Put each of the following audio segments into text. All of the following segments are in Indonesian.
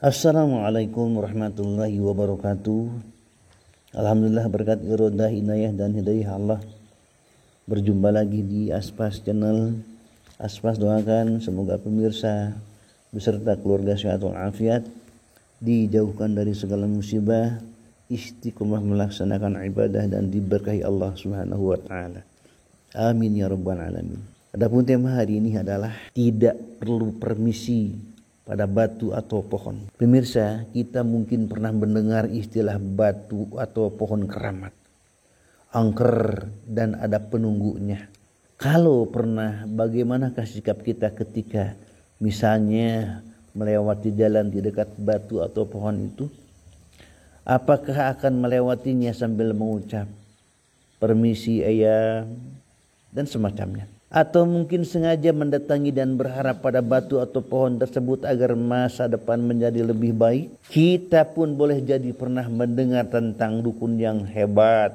Assalamualaikum warahmatullahi wabarakatuh. Alhamdulillah berkat iradah, inayah dan hidayah Allah, berjumpa lagi di Aspas Channel. Aspas doakan semoga pemirsa beserta keluarga sehat walafiat, dijauhkan dari segala musibah, istiqomah melaksanakan ibadah dan diberkahi Allah Subhanahu wa taala. Amin ya rabbal alamin. Adapun tema hari ini adalah tidak perlu permisi pada batu atau pohon. Pemirsa, kita mungkin pernah mendengar istilah batu atau pohon keramat, angker dan ada penunggunya. Kalau pernah, bagaimanakah sikap kita ketika misalnya melewati jalan di dekat batu atau pohon itu? Apakah akan melewatinya sambil mengucap permisi ayah dan semacamnya? Atau mungkin sengaja mendatangi dan berharap pada batu atau pohon tersebut agar masa depan menjadi lebih baik? Kita pun boleh jadi pernah mendengar tentang dukun yang hebat,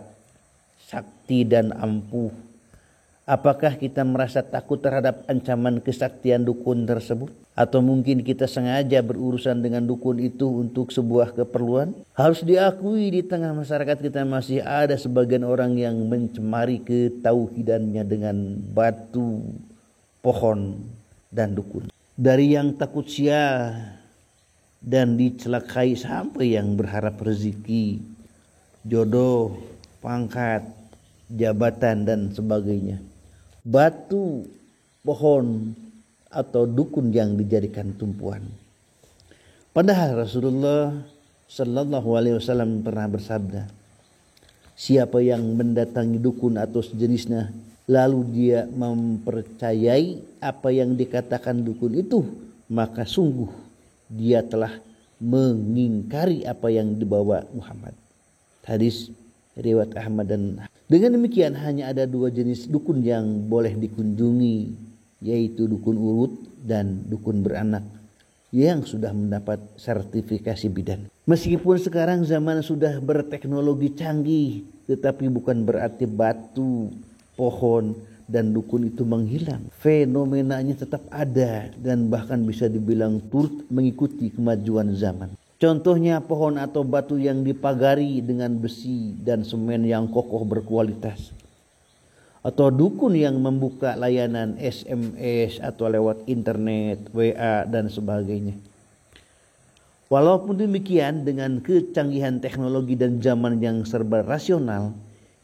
sakti dan ampuh. Apakah kita merasa takut terhadap ancaman kesaktian dukun tersebut? Atau mungkin kita sengaja berurusan dengan dukun itu untuk sebuah keperluan? Harus diakui di tengah masyarakat kita masih ada sebagian orang yang mencemari ketauhidannya dengan batu, pohon, dan dukun. Dari yang takut sial dan dicelakai sampai yang berharap rezeki, jodoh, pangkat, jabatan, dan sebagainya. Batu, pohon, atau dukun yang dijadikan tumpuan. Padahal Rasulullah Sallallahu Alaihi Wasallam pernah bersabda, siapa yang mendatangi dukun atau sejenisnya, lalu dia mempercayai apa yang dikatakan dukun itu, maka sungguh dia telah mengingkari apa yang dibawa Muhammad. Hadis riwayat Ahmad. Dan dengan demikian hanya ada dua jenis dukun yang boleh dikunjungi, yaitu dukun urut dan dukun beranak yang sudah mendapat sertifikasi bidan. Meskipun sekarang zaman sudah berteknologi canggih, tetapi bukan berarti batu, pohon, dan dukun itu menghilang. Fenomenanya tetap ada dan bahkan bisa dibilang turut mengikuti kemajuan zaman. Contohnya pohon atau batu yang dipagari dengan besi dan semen yang kokoh berkualitas. Atau dukun yang membuka layanan SMS atau lewat internet, WA, dan sebagainya. Walaupun demikian, dengan kecanggihan teknologi dan zaman yang serba rasional,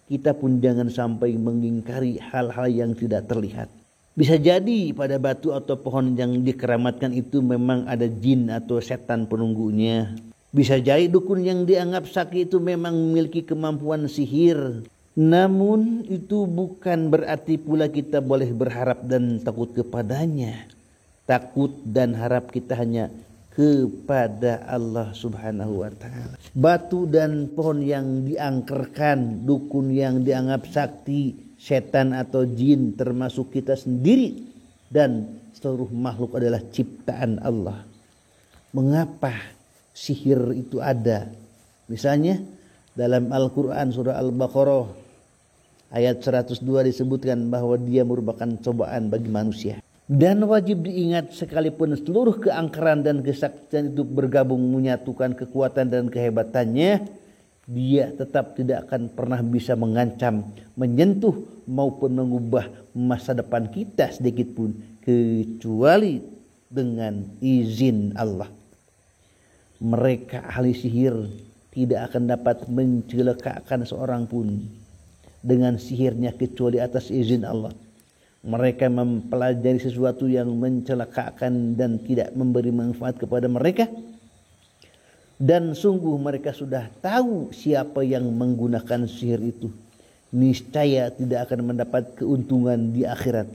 kita pun jangan sampai mengingkari hal-hal yang tidak terlihat. Bisa jadi pada batu atau pohon yang dikeramatkan itu memang ada jin atau setan penunggunya. Bisa jadi dukun yang dianggap sakti itu memang memiliki kemampuan sihir. Namun itu bukan berarti pula kita boleh berharap dan takut kepadanya. Takut dan harap kita hanya kepada Allah Subhanahu wa taala. Batu dan pohon yang diangkerkan, dukun yang dianggap sakti, setan atau jin, termasuk kita sendiri dan seluruh makhluk adalah ciptaan Allah. Mengapa sihir itu ada? Misalnya dalam Al-Quran surah Al-Baqarah ayat 102 disebutkan bahwa dia merupakan cobaan bagi manusia. Dan wajib diingat, sekalipun seluruh keangkeran dan kesaktian itu bergabung menyatukan kekuatan dan kehebatannya, dia tetap tidak akan pernah bisa mengancam, menyentuh maupun mengubah masa depan kita sedikit pun, kecuali dengan izin Allah. Mereka ahli sihir tidak akan dapat mencelakakan seorang pun dengan sihirnya kecuali atas izin Allah. Mereka mempelajari sesuatu yang mencelakakan dan tidak memberi manfaat kepada mereka. Dan sungguh mereka sudah tahu siapa yang menggunakan sihir itu. Niscaya tidak akan mendapat keuntungan di akhirat.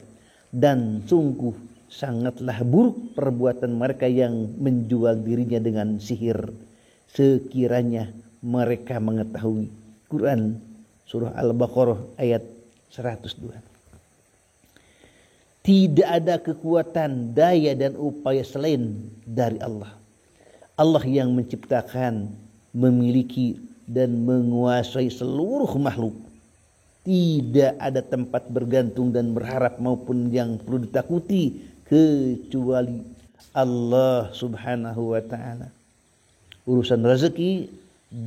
Dan sungguh sangatlah buruk perbuatan mereka yang menjual dirinya dengan sihir, sekiranya mereka mengetahui. Quran surah Al-Baqarah ayat 102. Tidak ada kekuatan, daya dan upaya selain dari Allah. Allah yang menciptakan, memiliki dan menguasai seluruh makhluk. Tidak ada tempat bergantung dan berharap maupun yang perlu ditakuti kecuali Allah Subhanahu wa ta'ala. urusan rezeki,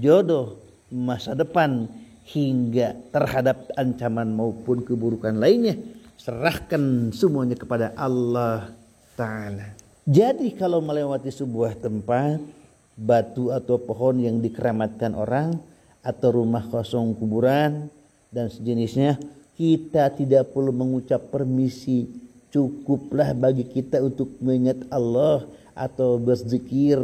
jodoh, masa depan, hingga terhadap ancaman maupun keburukan lainnya, serahkan semuanya kepada Allah Ta'ala. Jadi kalau melewati sebuah tempat, batu atau pohon yang dikeramatkan orang, atau rumah kosong kuburan dan sejenisnya, kita tidak perlu mengucap permisi. Cukuplah bagi kita untuk mengingat Allah atau berzikir.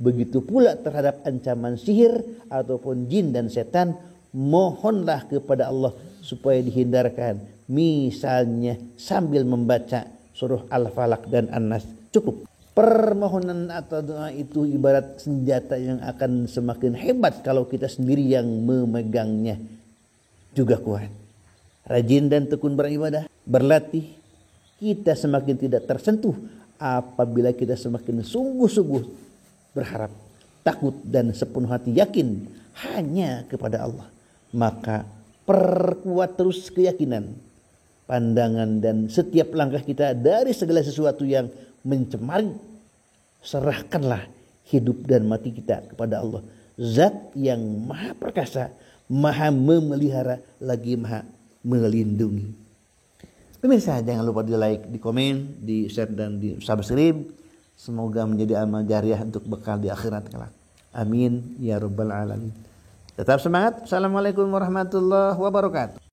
Begitu pula terhadap ancaman sihir ataupun jin dan setan, mohonlah kepada Allah supaya dihindarkan. Misalnya sambil membaca surah Al-Falaq dan An-Nas. Cukup. Permohonan atau doa itu ibarat senjata yang akan semakin hebat kalau kita sendiri yang memegangnya juga kuat. Rajin dan tekun beribadah, berlatih, kita semakin tidak tersentuh apabila kita semakin sungguh-sungguh berharap, takut dan sepenuh hati yakin hanya kepada Allah. Maka perkuat terus keyakinan, pandangan dan setiap langkah kita dari segala sesuatu yang mencemari. Serahkanlah hidup dan mati kita kepada Allah, Zat yang maha perkasa, maha memelihara, lagi maha melindungi. Pemirsa, jangan lupa di like, di komen, di share dan di subscribe. Semoga menjadi amal jariah untuk bekal di akhirat kelak. Amin ya rabbal alamin. Tetap semangat. Assalamualaikum warahmatullahi wabarakatuh.